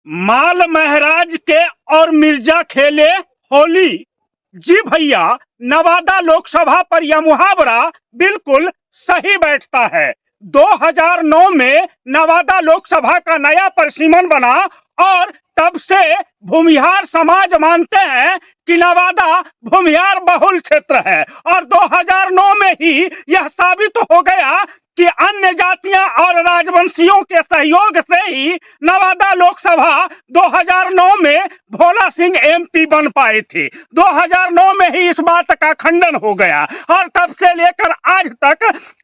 माल महराज के और मिर्जा खेले होली। जी भैया, नवादा लोकसभा पर यह मुहावरा बिल्कुल सही बैठता है। 2009 में नवादा लोकसभा का नया परिसीमन बना और तब से भूमिहार समाज मानते हैं कि नवादा भूमिहार बहुल क्षेत्र है और 2009 में ही यह साबित हो गया कि अन्य जातियां और राजवंशियों के सहयोग से ही नवादा लोकसभा 2009 में भोला सिंह एमपी बन पाए थे। 2009 में ही इस बात का खंडन हो गया और तब से लेकर आज तक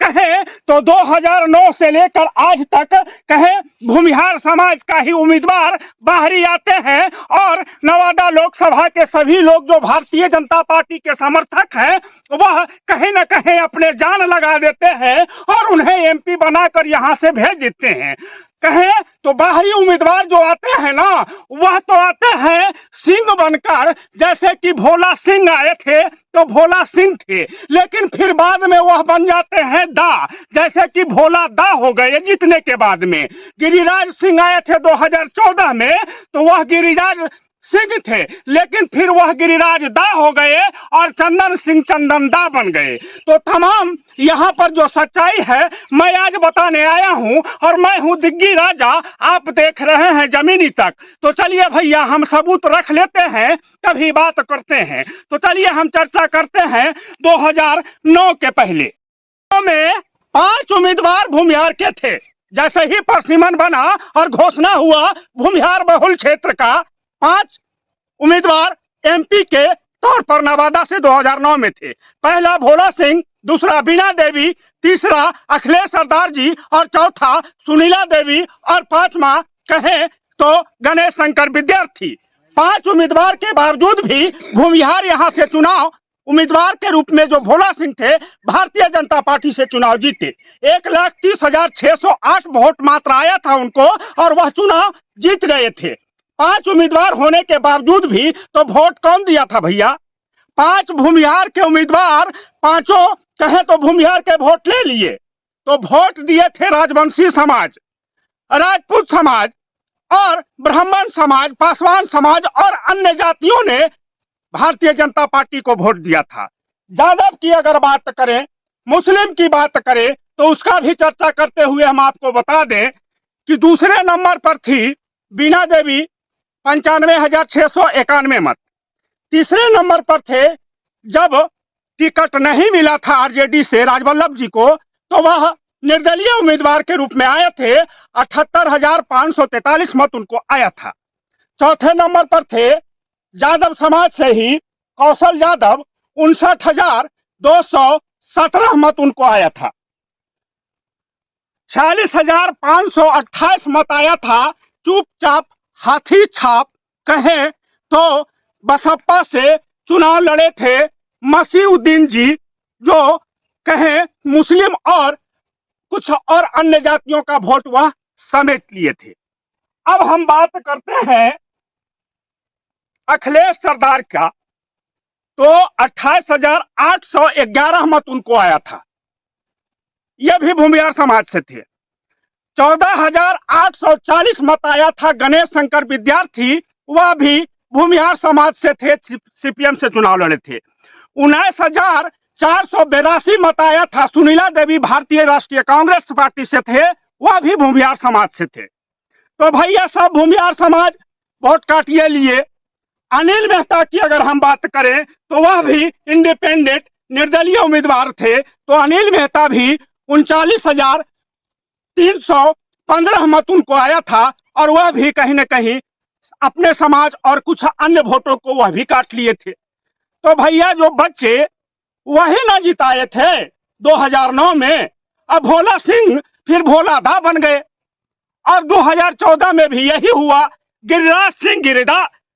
कहें तो 2009 से लेकर आज तक कहें भूमिहार समाज का ही उम्मीदवार बाहरी आते हैं और नवादा लोकसभा के सभी लोग जो भारतीय जनता पार्टी के समर्थक हैं वह कहीं न कहीं अपने जान लगा देते हैं और उन्हें एमपी बनाकर यहां से भेज देते हैं। कहें तो बाहरी उम्मीदवार जो आते हैं ना वह तो आते हैं सिंह बनकर, जैसे कि भोला सिंह आए थे तो भोला सिंह थे, लेकिन फिर बाद में वह बन जाते हैं दा, जैसे कि भोला दा हो गए जीतने के बाद में। गिरिराज सिंह आए थे 2014 में तो वह गिरिराज सिंह थे, लेकिन फिर वह गिरिराज दा हो गए और चंदन सिंह चंदन दा बन गए। तो तमाम यहाँ पर जो सच्चाई है मैं आज बताने आया हूँ और मैं हूँ दिग्गी राजा, आप देख रहे हैं जमीनी तक। तो चलिए भैया हम सबूत रख लेते हैं तभी बात करते हैं। तो चलिए हम चर्चा करते हैं 2009 के पहले में 5 उम्मीदवार भूमिहार के थे। जैसे ही परिसीमन बना और घोषणा हुआ भूमिहार बहुल क्षेत्र का, 5 उम्मीदवार एमपी के तौर पर नवादा से 2009 में थे। पहला भोला सिंह, दूसरा बीना देवी, तीसरा अखिलेश सरदार जी और चौथा सुनीला देवी और पांचवा कहें तो गणेश शंकर विद्यार्थी। 5 उम्मीदवार के बावजूद भी भूमिहार यहां से चुनाव उम्मीदवार के रूप में जो भोला सिंह थे भारतीय जनता पार्टी से चुनाव जीते। 1,30,608 वोट मात्र आया था उनको और वह चुनाव जीत गए थे। 5 उम्मीदवार होने के बावजूद भी तो वोट कौन दिया था भैया? 5 भूमिहार के उम्मीदवार, पांचों कहें तो भूमिहार के वोट ले लिए। तो वोट दिए थे राजवंशी समाज, राजपूत समाज और ब्राह्मण समाज, पासवान समाज और अन्य जातियों ने भारतीय जनता पार्टी को वोट दिया था। यादव की अगर बात करें, मुस्लिम की बात करें तो उसका भी चर्चा करते हुए हम आपको बता दें कि दूसरे नंबर पर थी बीना देवी 95,691 मत। तीसरे नंबर पर थे, जब टिकट नहीं मिला था आरजेडी से राजवल्लभ जी को तो वह निर्दलीय उम्मीदवार के रूप में आए थे, 78,543 मत उनको आया था। चौथे नंबर पर थे यादव समाज से ही कौशल यादव, 59,217 मत उनको आया था। 46,528 मत आया था चुपचाप हाथी छाप कहें तो बसपा से चुनाव लड़े थे मसीउद्दीन जी, जो कहें मुस्लिम और कुछ और अन्य जातियों का वोट वह समेट लिए थे। अब हम बात करते हैं अखिलेश सरदार का, तो 28,811 मत उनको आया था, यह भी भूमिहार समाज से थे। 14,840 मत आया था गणेश शंकर विद्यार्थी, वह भी भूमिहार समाज से थे, सीपीएम से चुनाव लड़े थे। 19,482 मत आया था सुनीला देवी, भारतीय राष्ट्रीय कांग्रेस पार्टी से थे, वह भी भूमिहार समाज से थे। तो भैया सब भूमिहार समाज वोट काटिए लिए। अनिल मेहता की अगर हम बात करें तो वह भी इंडिपेंडेंट निर्दलीय उम्मीदवार थे, तो अनिल मेहता भी 39,315 मत उनको आया था और वह भी कहीं न कहीं अपने समाज और कुछ अन्य वोटों को वह भी काट लिए थे। तो भैया जो बच्चे वही ना जिताए थे 2009 में, अब भोला सिंह फिर भोला दा बन गए और 2014 में भी यही हुआ, गिरिराज सिंह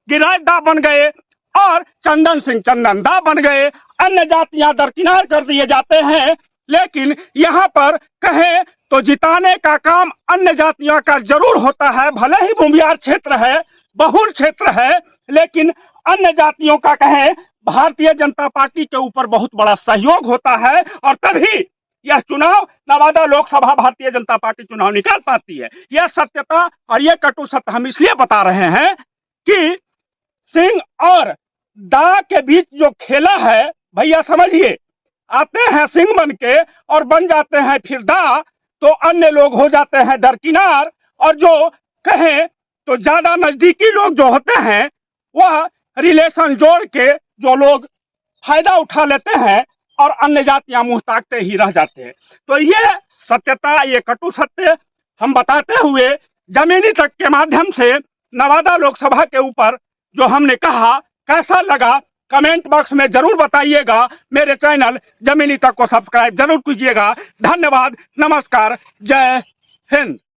गिरिराज दा बन गए और चंदन सिंह चंदन दा बन गए। अन्य जातियां दरकिनार कर दिए जाते हैं, लेकिन यहाँ पर कहें तो जिताने का काम अन्य जातियों का जरूर होता है। भले ही भूमिहार क्षेत्र है, बहुल क्षेत्र है, लेकिन अन्य जातियों का कहें भारतीय जनता पार्टी के ऊपर बहुत बड़ा सहयोग होता है और तभी यह चुनाव नवादा लोकसभा भारतीय जनता पार्टी चुनाव निकाल पाती है। यह सत्यता और यह कटु सत्य हम इसलिए बता रहे हैं कि सिंह और दा के बीच जो खेला है, भैया समझिए, आते हैं सिंह बन के और बन जाते हैं फिर दा, तो अन्य लोग हो जाते हैं दरकिनार, और जो कहें तो ज्यादा नजदीकी लोग जो होते हैं वह रिलेशन जोड़ के जो लोग फायदा उठा लेते हैं और अन्य जातियां मुंह ताकते ही रह जाते हैं। तो ये सत्यता, ये कटु सत्य हम बताते हुए जमीनी तक के माध्यम से नवादा लोकसभा के ऊपर जो हमने कहा कैसा लगा, कमेंट बॉक्स में जरूर बताइएगा। मेरे चैनल जमीनी तक को सब्सक्राइब जरूर कीजिएगा। धन्यवाद, नमस्कार, जय हिंद।